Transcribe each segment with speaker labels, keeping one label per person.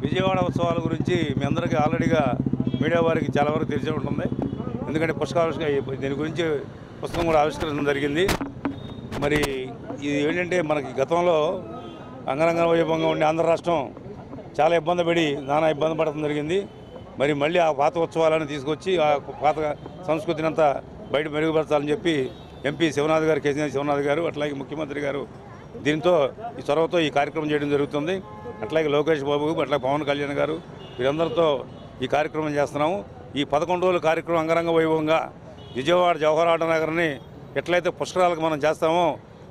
Speaker 1: విజయవాడ ఉత్సవాల గురించి మీ అందరికీ ఆల్రెడీగా మీడియా వారికి చాలా వరకు తెలిసి ఉంటుంది. ఎందుకంటే దీని గురించి పుస్తకం కూడా ఆవిష్కరించడం జరిగింది. మరి ఇది ఏంటంటే మనకి గతంలో అంగరంగ వైభవంగా ఉండే ఆంధ్ర రాష్ట్రం చాలా ఇబ్బంది పడి నానా ఇబ్బంది పడటం జరిగింది. మరి మళ్ళీ ఆ పాత ఉత్సవాలను తీసుకొచ్చి ఆ పాత సంస్కృతిని అంతా బయట మెరుగుపరచాలని చెప్పి ఎంపీ శివనాథ్ గారు, కేసీఆర్ శివనాథ్ గారు, అట్లాగే ముఖ్యమంత్రి గారు దీంతో ఈ చొరవతో ఈ కార్యక్రమం చేయడం జరుగుతుంది. అట్లాగే లోకేష్ బాబు, అట్లాగే పవన్ కళ్యాణ్ గారు వీరందరితో ఈ కార్యక్రమం చేస్తున్నాము. ఈ 11 రోజుల కార్యక్రమం అంగరంగ వైభవంగా విజయవాడ జవహర్ ఆటో నగర్ని ఎట్లయితే పుష్కరాలకు మనం చేస్తామో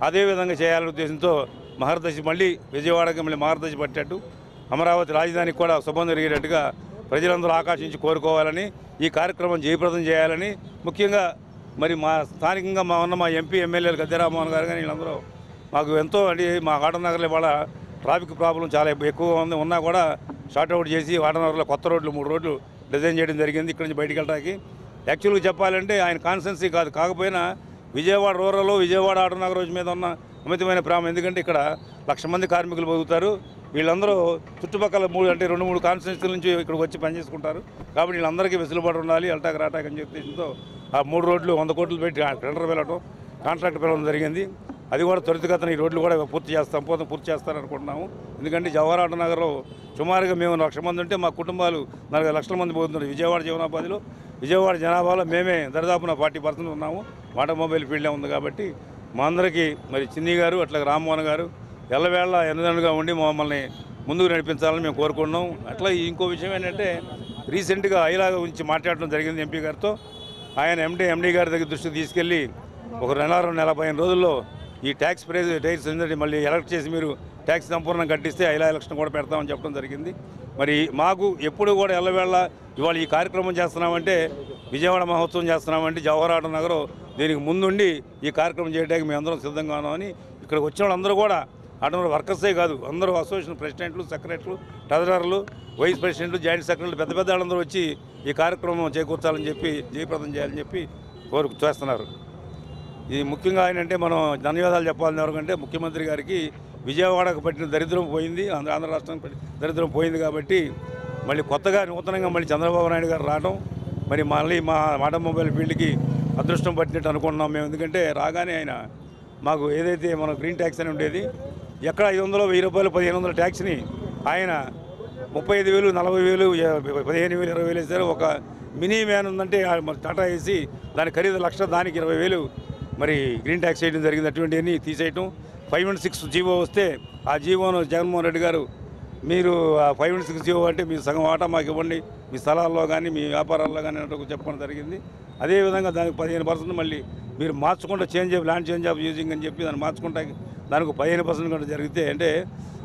Speaker 1: అదేవిధంగా చేయాలనే ఉద్దేశంతో మహర్దశి మళ్ళీ విజయవాడకి మళ్ళీ మహర్దశి పట్టేట్టు అమరావతి రాజధానికి కూడా శుభం జరిగేటట్టుగా ప్రజలందరూ ఆకాశించి కోరుకోవాలని, ఈ కార్యక్రమం జయప్రదం చేయాలని, ముఖ్యంగా మరి మా స్థానికంగా మా ఎంపీ ఎమ్మెల్యేలు గద్దె రామ్మోహన్ గారు కానీ వీళ్ళందరూ మాకు ఎంతో అంటే మా ఆటో నగర్లో వాళ్ళ ట్రాఫిక్ ప్రాబ్లం చాలా ఎక్కువగా ఉన్నా కూడా షార్ట్అవుట్ చేసి ఆటో నగర్లో కొత్త రోడ్లు 3 రోడ్లు డిజైన్ చేయడం జరిగింది. ఇక్కడి నుంచి బయటికి వెళ్ళడానికి యాక్చువల్గా చెప్పాలంటే ఆయన కాన్స్టెన్సీ కాకపోయినా విజయవాడ రూరల్, విజయవాడ ఆటో నగర్ రోజు మీద ఉన్న అమితమైన ప్రేమ. ఎందుకంటే ఇక్కడ 1,00,000 మంది కార్మికులు బతుకుతారు. వీళ్ళందరూ చుట్టుపక్కల 2-3 కాన్స్టిట్యూన్సీల నుంచి ఇక్కడికి వచ్చి పనిచేసుకుంటారు. కాబట్టి వీళ్ళందరికీ వెసులుబాటు ఉండాలి, ఎల్టాక్ రాటాక్ అని చెప్పేసింతో ఆ 3 రోడ్లు 100 కోట్లు పెట్టి టెండర్ వెళ్ళటం, కాంట్రాక్ట్ పిలవడం జరిగింది. అది కూడా త్వరితగతిన ఈ రోడ్లు కూడా పూర్తి చేస్తారనుకుంటున్నాము. ఎందుకంటే జవహర్ ఆటో నగర్లో సుమారుగా మేము 1,00,000 మంది ఉంటే మా కుటుంబాలు 40 లక్షల మంది పోతున్నారు. విజయవాడ జీవనోపాధిలో విజయవాడ జనాభాలో మేమే దరిదాపున 40% ఉన్నాము. ఆటోమొబైల్ ఫీల్డే ఉంది. కాబట్టి మా అందరికీ మరి చిన్ని గారు, అట్లాగే రామ్మోహన్ గారు ఎల్లవేళ ఎన్నదనుగా ఉండి మమ్మల్ని ముందుకు నడిపించాలని మేము కోరుకుంటున్నాం. అట్లా ఇంకో విషయం ఏంటంటే రీసెంట్గా ఐలాగా గురించి మాట్లాడడం జరిగింది ఎంపీ గారితో. ఆయన ఎండీ గారి దగ్గర దృష్టికి తీసుకెళ్ళి ఒక 4-15 రోజుల్లో ఈ ట్యాక్స్ టైర్స్ ఏంటంటే మళ్ళీ ఎలక్ట్ చేసి మీరు ట్యాక్స్ సంపూర్ణంగా కట్టిస్తే ఐలా ఎలక్షన్ కూడా పెడతామని చెప్పడం జరిగింది. మరి మాకు ఎప్పుడు కూడా ఎల్లవేళ ఇవాళ ఈ కార్యక్రమం చేస్తున్నామంటే, విజయవాడ మహోత్సవం చేస్తున్నామంటే జవహర్ ఆటో నగర్ దీనికి ముందుండి ఈ కార్యక్రమం చేయడానికి మేము అందరం సిద్ధంగా ఉన్నామని, ఇక్కడికి వచ్చిన వాళ్ళందరూ కూడా ఆటో వర్కర్సే కాదు, అందరూ అసోసియేషన్ ప్రెసిడెంట్లు, సెక్రటరీలు, ట్రెజరర్లు, వైస్ ప్రెసిడెంట్లు, జాయింట్ సెక్రటరీలు పెద్ద వాళ్ళందరూ వచ్చి ఈ కార్యక్రమం చేకూర్చాలని చెప్పి, జయప్రదం చేయాలని చెప్పి చేస్తున్నారు. ఇది ముఖ్యంగా ఏంటంటే మనం ధన్యవాదాలు చెప్పాలని ఎవరికంటే ముఖ్యమంత్రి గారికి విజయవాడకు పట్టిన దరిద్రం పోయింది, ఆంధ్ర రాష్ట్రానికి దరిద్రం పోయింది. కాబట్టి మళ్ళీ కొత్తగా నూతనంగా మళ్ళీ చంద్రబాబు నాయుడు గారు రావడం, మరి మళ్ళీ మా ఆటోమొబైల్ ఫీల్డ్కి అదృష్టం పట్టినట్టు అనుకుంటున్నాం మేము. ఎందుకంటే రాగానే ఆయన మాకు ఏదైతే మన గ్రీన్ ట్యాక్స్ అని ఉండేది, ఎక్కడ 500, 1000 రూపాయలు 1500 ట్యాక్స్ని ఆయన 35,000, 40,000, 15,000, 20,000 వేసారు. ఒక మినీ వ్యాన్ ఉందంటే టాటా వేసి దాని ఖరీదు 1,00,000, దానికి 20,000 మరి గ్రీన్ ట్యాక్స్ వేయడం జరిగింది. అటువంటివన్నీ తీసేయటం. 516 జీవో వస్తే ఆ జీవోను జగన్మోహన్ రెడ్డి గారు మీరు 560 అంటే మీ సగం వాటా మాకు ఇవ్వండి, మీ స్థలాల్లో కానీ మీ వ్యాపారాల్లో కానీ అంటూ చెప్పడం జరిగింది. అదేవిధంగా దానికి 15% మళ్ళీ మీరు మార్చుకుంటే ల్యాండ్ చేంజ్ ఆఫ్ యూజింగ్ అని చెప్పి దాన్ని మార్చుకుంటా దానికి 15% కూడా జరిగితే అంటే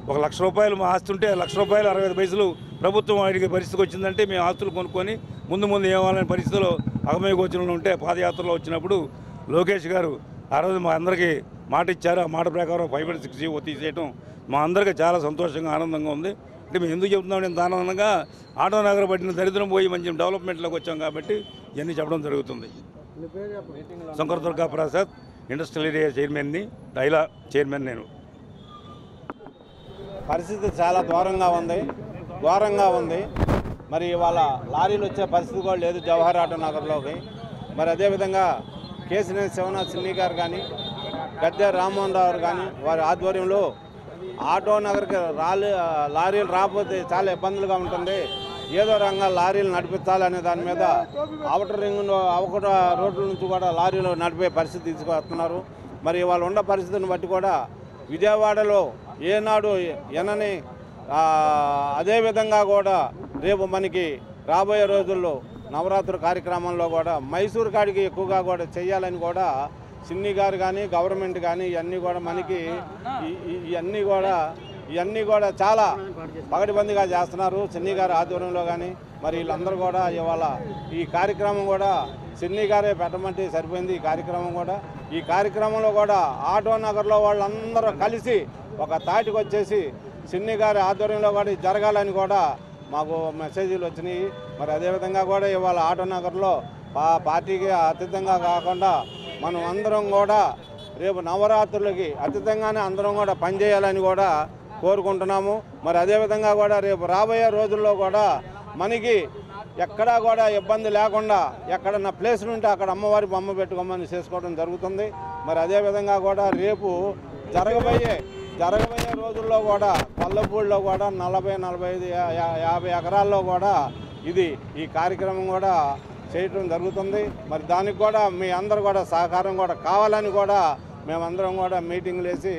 Speaker 1: ₹1,00,000 మా ఆస్తి ఉంటే ₹1,00,000 65 పైసలు ప్రభుత్వం అడిగే పరిస్థితికి వచ్చిందంటే మేము ఆస్తులు కొనుక్కొని ముందు ఏమాలనే పరిస్థితిలో అగమయ గోచరంలో ఉంటే పాదయాత్రలో వచ్చినప్పుడు లోకేష్ గారు ఆ రోజు మా అందరికీ మాట ఇచ్చారు. ఆ మాట ప్రకారం 560 తీసేయటం మా అందరికీ చాలా సంతోషంగా ఆనందంగా ఉంది. అంటే మేము ఎందుకు చెప్తున్నాం, నేను దానంగా ఆటో నగర పట్టిన దరిద్రం పోయి మంచి డెవలప్మెంట్లోకి వచ్చాం కాబట్టి ఇవన్నీ చెప్పడం జరుగుతుంది. శంకర్ దుర్గా ప్రసాద్, ఇండస్ట్రియల్ ఏరియా చైర్మన్ని, డైలా చైర్మన్ నేను.
Speaker 2: పరిస్థితి చాలా ఘోరంగా ఉంది. మరి ఇవాళ లారీలు వచ్చే పరిస్థితి కూడా లేదు జవహర్ ఆటో నగర్లోకి. మరి అదేవిధంగా కేసినేని శివనాథ్ సిన్ని గారు కానీ, గద్దె రామ్మోహన్ రావు కానీ వారి ఆధ్వర్యంలో ఆటో నగర్కి లారీలు రాకపోతే చాలా ఇబ్బందులుగా ఉంటుంది. ఏదో రంగా లారీలు నడిపించాలనే దాని మీద అవుటర్ రోడ్ల నుంచి కూడా లారీలు నడిపే పరిస్థితి తీసుకొస్తున్నారు. మరి వాళ్ళు ఉన్న పరిస్థితిని బట్టి కూడా విజయవాడలో ఏనాడు ఎనని అదేవిధంగా కూడా రేపు మనకి రాబోయే రోజుల్లో నవరాత్రి కార్యక్రమంలో కూడా మైసూరు కాడికి ఎక్కువగా కూడా చేయాలని కూడా సిన్ని గారు కానీ గవర్నమెంట్ కానీ ఇవన్నీ కూడా మనకి ఇవన్నీ కూడా చాలా పగటిబందిగా చేస్తున్నారు సిన్ని గారి ఆధ్వర్యంలో కానీ. మరి వీళ్ళందరూ కూడా ఇవాళ ఈ కార్యక్రమం కూడా సిన్ని గారే పెట్టమంటే సరిపోయింది. ఈ కార్యక్రమంలో కూడా ఆటో నగర్లో వాళ్ళందరూ కలిసి ఒక తాటికి వచ్చేసి సిన్ని గారి ఆధ్వర్యంలో కూడా జరగాలని కూడా మాకు మెసేజీలు వచ్చినాయి. మరి అదేవిధంగా కూడా ఇవాళ ఆటో నగర్లో పార్టీకి అతీతంగా కాకుండా మనం అందరం కూడా రేపు నవరాత్రులకి అతీతంగానే అందరం కూడా పనిచేయాలని కూడా కోరుకుంటున్నాము. మరి అదేవిధంగా కూడా రేపు రాబోయే రోజుల్లో కూడా మనకి ఎక్కడా కూడా ఇబ్బంది లేకుండా ఎక్కడన్నా ప్లేసులు ఉంటే అక్కడ అమ్మవారి బొమ్మ పెట్టుకోమని చేసుకోవడం జరుగుతుంది. మరి అదేవిధంగా కూడా రేపు జరగబోయే రోజుల్లో కూడా పల్లెపూడిలో కూడా 40, 45, 50 ఎకరాల్లో కూడా ఈ కార్యక్రమం కూడా చేయటం జరుగుతుంది. మరి దానికి కూడా మీ అందరూ కూడా సహకారం కూడా కావాలని కూడా మేమందరం కూడా మీటింగ్లు వేసి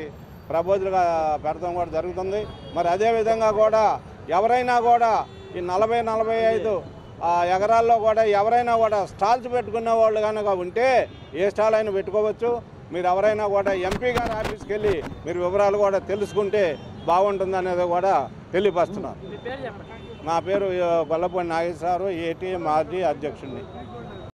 Speaker 2: ప్రపోజల్గా పెడతాం కూడా జరుగుతుంది. మరి అదేవిధంగా కూడా ఎవరైనా కూడా ఈ 40, 45 ఎకరాల్లో కూడా ఎవరైనా కూడా స్టాల్స్ పెట్టుకునే వాళ్ళు కనుక ఉంటే ఏ స్టాల్ అయినా పెట్టుకోవచ్చు. మీరు ఎవరైనా కూడా ఎంపీ గారి ఆఫీస్కి వెళ్ళి మీరు వివరాలు కూడా తెలుసుకుంటే బాగుంటుంది అనేది కూడా తెలియపరుస్తున్నారు. నా పేరు గొల్లపూడి నాగేశ్వరరావు, ఏటీఎం ఆర్డీ అధ్యక్షుడిని.